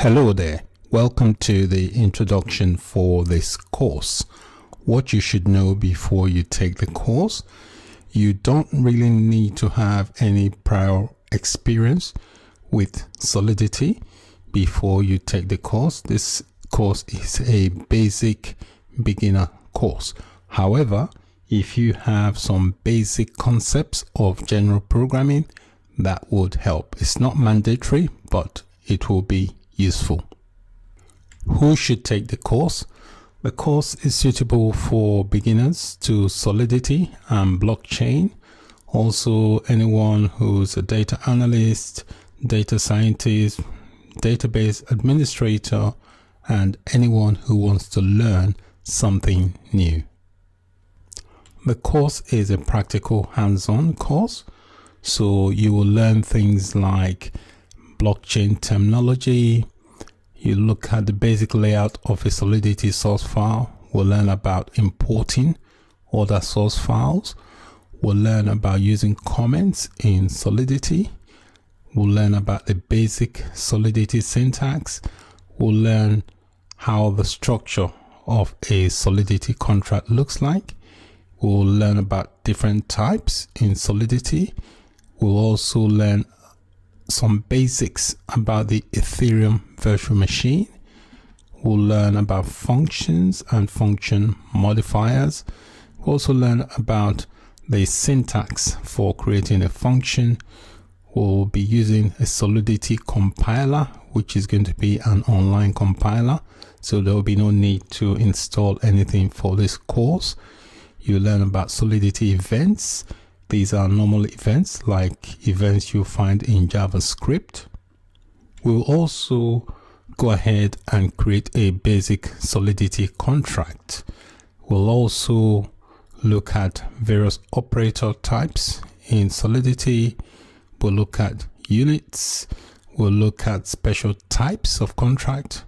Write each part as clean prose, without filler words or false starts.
Hello there, welcome to the introduction for this course. What you should know before you take the course: you don't really need to have any prior experience with Solidity before you take the course. This course is a basic beginner course. However, if you have some basic concepts of general programming, that would help. It's not mandatory, but it will be useful. Who should take the course? The course is suitable for beginners to Solidity and Blockchain. Also, anyone who's a data analyst, data scientist, database administrator, and anyone who wants to learn something new. The course is a practical hands-on course, so you will learn things like blockchain terminology. You look at the basic layout of a Solidity source file. We'll learn about importing other source files. We'll learn about using comments in Solidity. We'll learn about the basic Solidity syntax. We'll learn how the structure of a Solidity contract looks like. We'll learn about different types in Solidity. We'll also learn some basics about the Ethereum virtual machine. We'll learn about functions and function modifiers. We'll also learn about the syntax for creating a function. We'll be using a Solidity Compiler, which is going to be an online compiler, so there will be no need to install anything for this course. You'll learn about Solidity Events. These are normal events, like events you find in JavaScript. We'll also go ahead and create a basic Solidity contract. We'll also look at various operator types in Solidity. We'll look at units. We'll look at special types of contract.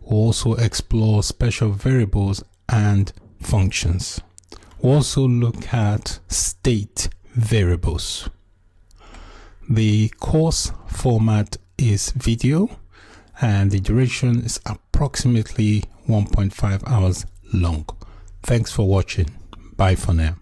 We'll also explore special variables and functions. We'll also look at state variables. The course format is video and the duration is approximately 1.5 hours long. Thanks for watching. Bye for now.